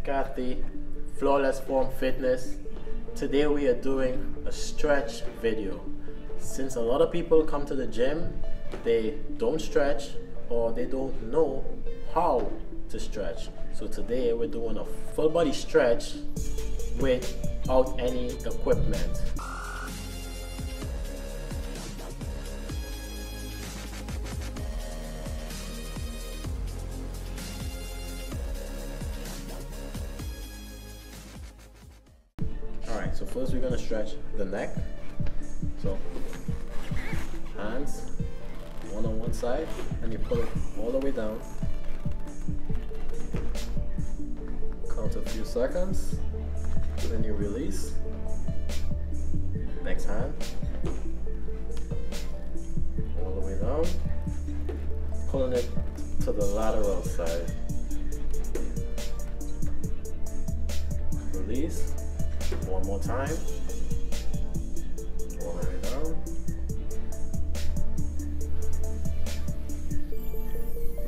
Kathy, Flawless Form Fitness. Today we are doing a stretch video. Since a lot of people come to the gym, they don't stretch or they don't know how to stretch. So today we're doing a full body stretch without any equipment. Alright, so first we're going to stretch the neck. So hands, one on one side, and you pull it all the way down. Count a few seconds, then you release. Next hand, all the way down, pulling it to the lateral side. Release. One more time. All the way down.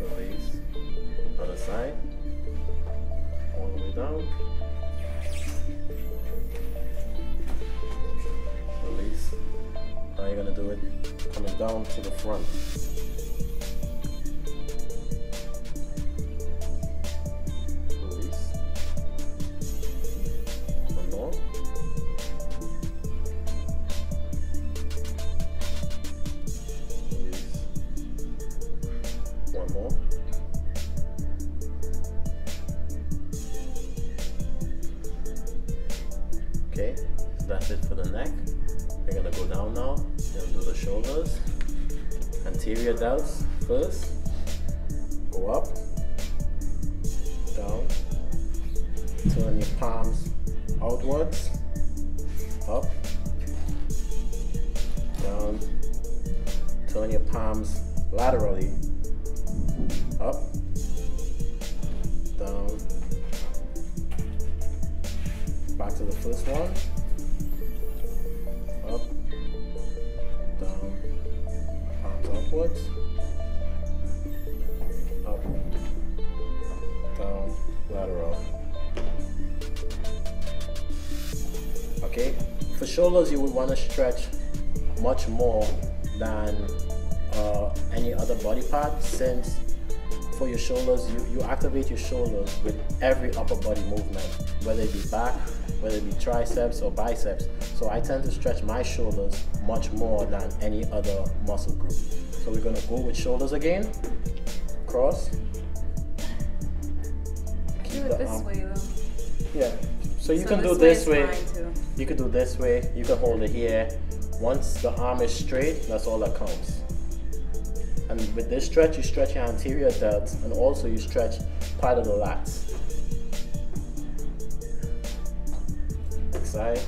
Release. Other side. All the way down. Release. Now you're going to do it coming down to the front. One more. Okay, so that's it for the neck. We're gonna go down now. We're gonna do the shoulders. Anterior delts first. Go up, down. Turn your palms outwards, up, down. Turn your palms laterally, up, down, back to the first one, up, down, palms upwards, up, down, lateral. Okay, for shoulders you would want to stretch much more than any other body part, since for your shoulders you activate your shoulders with every upper body movement, whether it be back, whether it be triceps or biceps. So I tend to stretch my shoulders much more than any other muscle group. So we're going to go with shoulders again. Cross. Do it this way though. Yeah, so you can do this way, you can do this way, you can hold it here. Once the arm is straight, that's all that counts. And with this stretch, you stretch your anterior delts and also you stretch part of the lats. Next side.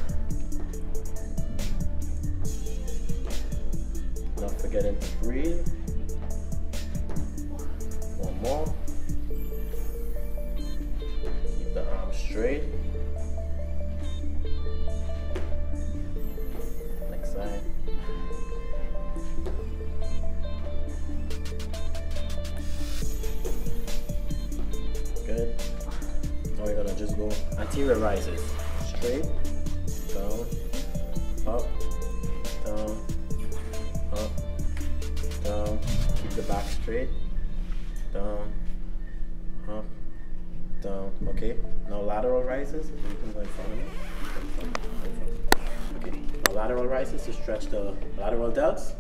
Not forgetting to breathe. One more. Keep the arm straight. Next side. Good. Now we're gonna just go anterior rises. Straight, down, up, down, up, down. Keep the back straight. Down, up, down. Okay. Now lateral rises. You can go in front of me. Okay. Now lateral rises to stretch the lateral delts.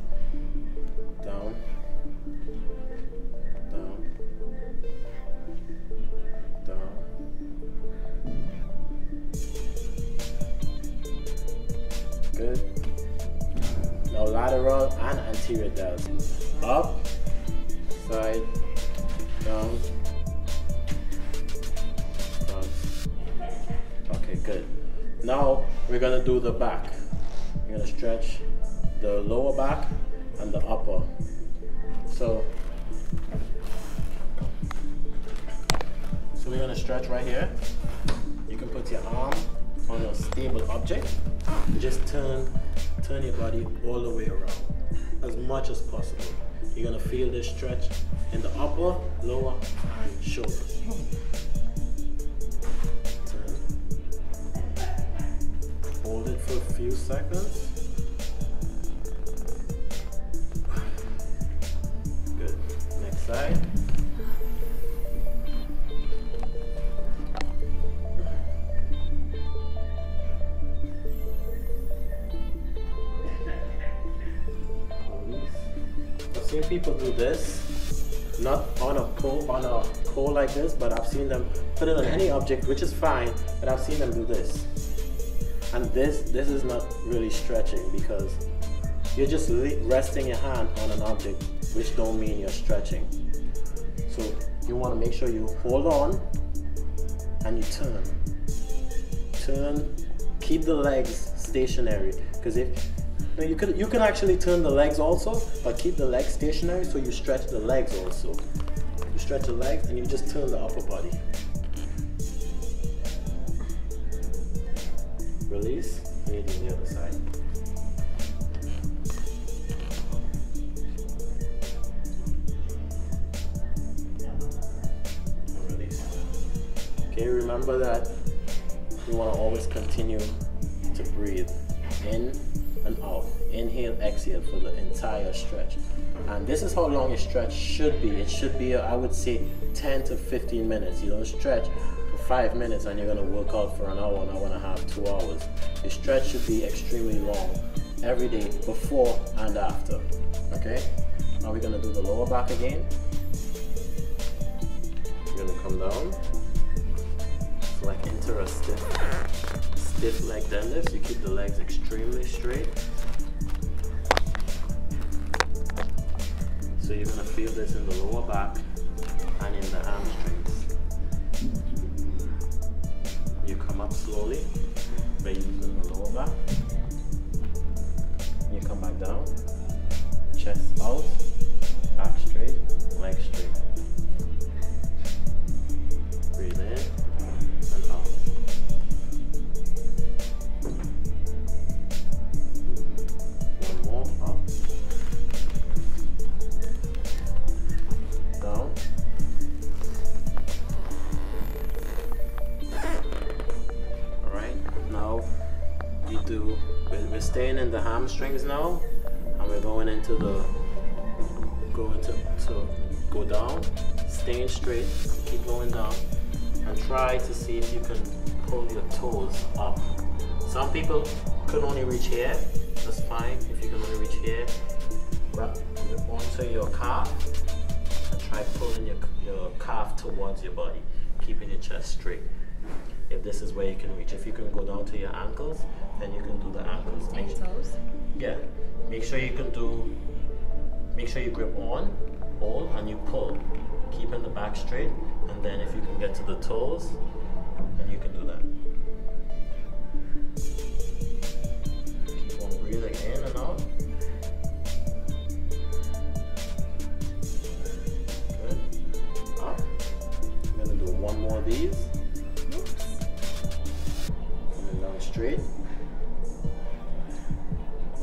Down. Good. Now lateral and anterior delts. Up, side, down, front. Okay, good. Now we're gonna do the back. We're gonna stretch the lower back and the upper. So we're gonna stretch right here. You can put your arm on a stable object. Just turn your body all the way around as much as possible. You're gonna feel this stretch in the upper, lower, and shoulders. for a few seconds. Good. Next side. I've seen people do this, not on a pole like this, but I've seen them put it on any object, which is fine, but I've seen them do this. And this is not really stretching, because you're just resting your hand on an object, which don't mean you're stretching. So you want to make sure you hold on and you turn, keep the legs stationary, because if you can actually turn the legs also, but keep the legs stationary so you stretch the legs also. You stretch the legs and you just turn the upper body. Release, and you do the other side. And release. Okay, remember that you want to always continue to breathe in and out. Inhale, exhale for the entire stretch. And this is how long a stretch should be. It should be, I would say, 10 to 15 minutes. You don't stretch for 5 minutes and you're going to work out for an hour and a half, 2 hours. The stretch should be extremely long every day, before and after. Okay? Now we're going to do the lower back again. You're going to come down, like into a stiff leg deadlift. You keep the legs extremely straight. So you're going to feel this in the lower back and in the hamstrings. You come up slowly by using the lower back. You come back down, chest out, back straight, leg straight. Breathe in and out. One more, up. Down. Alright, now we're staying in the hamstrings now, and we're going into go down, staying straight, keep going down, and try to see if you can pull your toes up. Some people could only reach here, that's fine. If you can only reach here, grab onto your calf and try pulling your calf towards your body, keeping your chest straight. If this is where you can reach. If you can go down to your ankles, then you can do the ankles. And toes? Yeah. Make sure you grip on, hold, and you pull. Keeping the back straight, and then if you can get to the toes, then you can do that. Keep on breathing in and out. Good. Up. I'm gonna do one more of these. Coming down straight.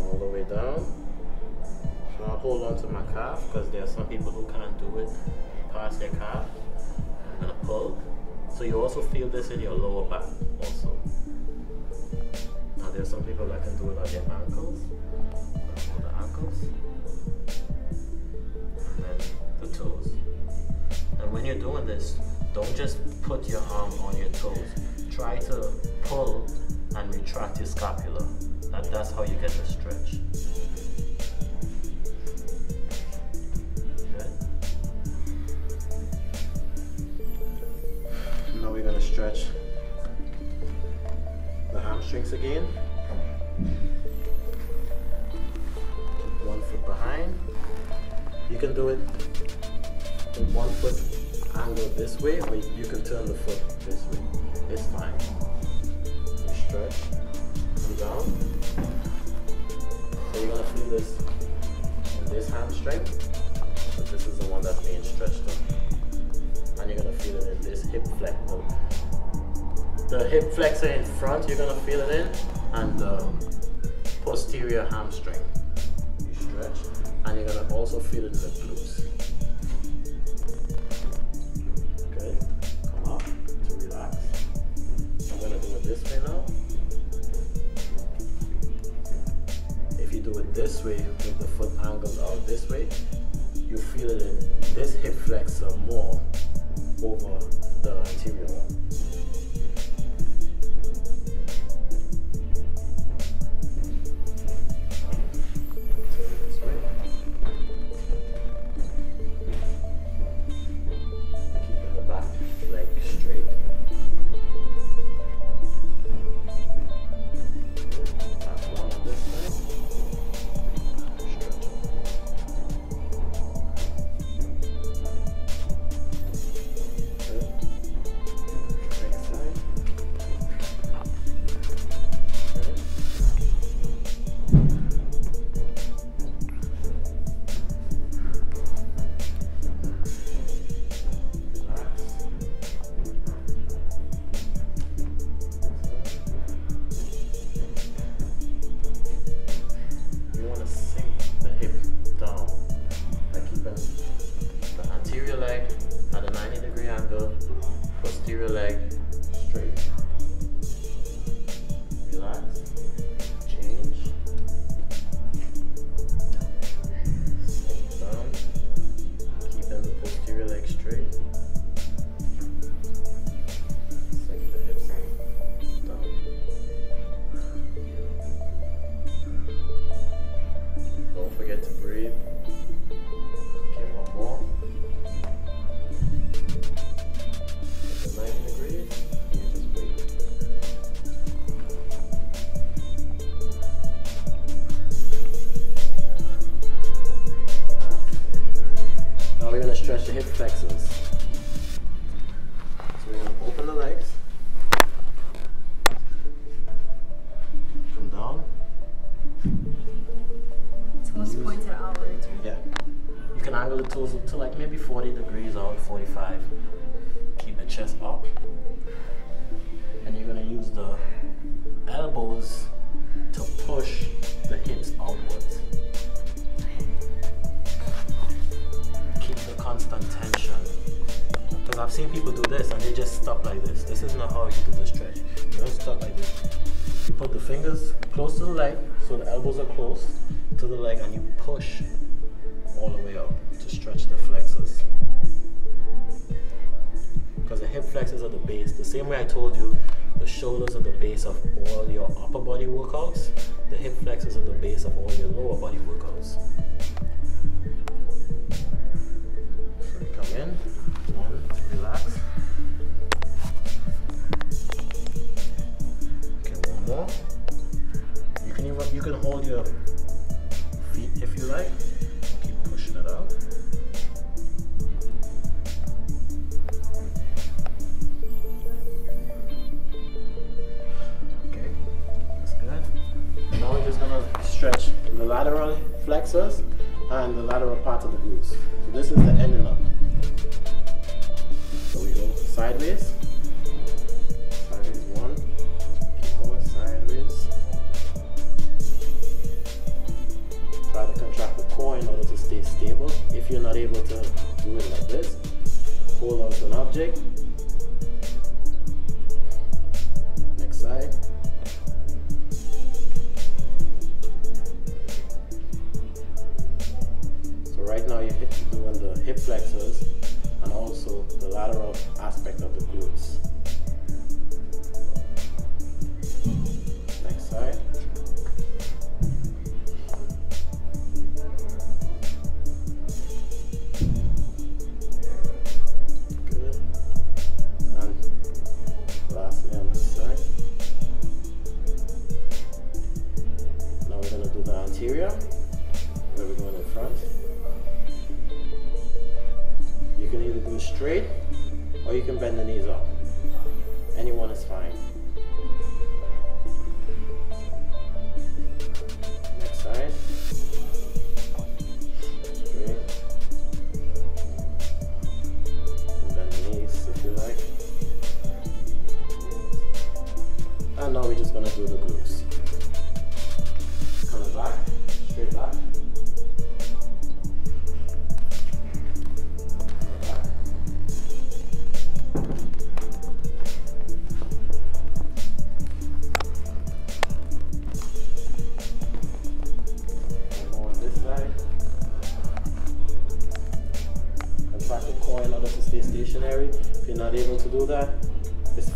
All the way down. So I'll hold on to my calf, because there are some people who can't do it past their calf. I'm gonna pull. So you also feel this in your lower back also. Now there's some people that can do it on their ankles. Hold the ankles. And then the toes. And when you're doing this, don't just put your arm on your toes. Try to pull and retract your scapula. That's how you get the stretch. Good. Now we're going to stretch the hamstrings again. Keep one foot behind. You can do it with 1 foot angle this way, or you can turn the foot this way. It's fine. You stretch, come down. So you're gonna feel this in this hamstring. So this is the one that's being stretched up. And you're gonna feel it in this hip flexor. The hip flexor in front, you're gonna feel it in, and the posterior hamstring. You stretch, and you're gonna also feel it in the glutes. Good. Come up to relax. I'm gonna do it this way now. this way with the foot angled out this way, you feel it in this hip flexor more over the anterior one. Posterior leg straight. Relax. Change. Sink down. Keeping the posterior leg straight. Sink the hips down. Don't forget to breathe. Okay, one more. We're going to stretch the hip flexors. So we're going to open the legs, come down. Toes pointed outwards, right? Yeah. You can angle the toes to like maybe 40 degrees out, 45. Keep the chest up. And you're going to use the elbows to push the hips outwards. Constant tension, because I've seen people do this and they just stop like this. This is not how you do the stretch. You don't stop like this. You put the fingers close to the leg, so the elbows are close to the leg, and you push all the way up to stretch the flexors. Because the hip flexors are the base. The same way I told you, the shoulders are the base of all your upper body workouts. The hip flexors are the base of all your lower body workouts. In, one, relax. Okay, one more. You can hold your feet if you like. Keep pushing it out. Okay, that's good. Now we're just gonna stretch the lateral flexors and the lateral part of the glutes. So this is the ending up. So we go sideways, sideways one, keep going sideways. Try to contract the core in order to stay stable. If you're not able to do it like this, hold on to an object. Next side. So right now you're doing the hip flexors and also the lateral aspect of the glute.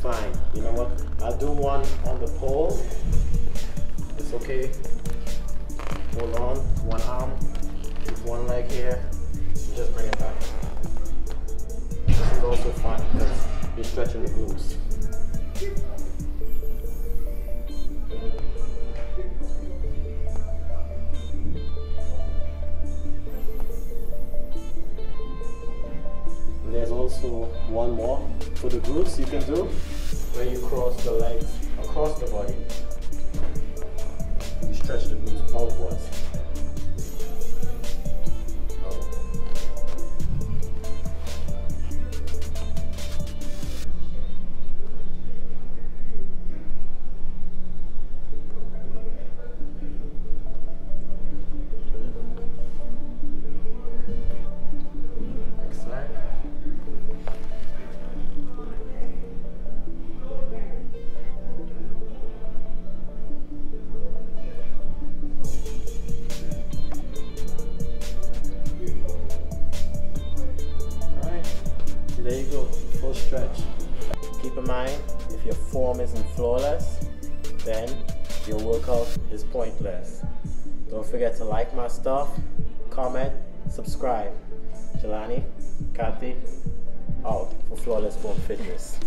fine. You know what? I'll do one on the pole. It's okay. Hold on, one arm, keep one leg here, and just bring it back. This is also fun because you're stretching the glutes. And there's also one more for the glutes you can do, where you cross the legs across the body. You stretch the glutes outwards. There you go, full stretch. Keep in mind, if your form isn't flawless, then your workout is pointless. Don't forget to like my stuff, comment, subscribe. Jelani, Kathy, out for Flawless Form Fitness.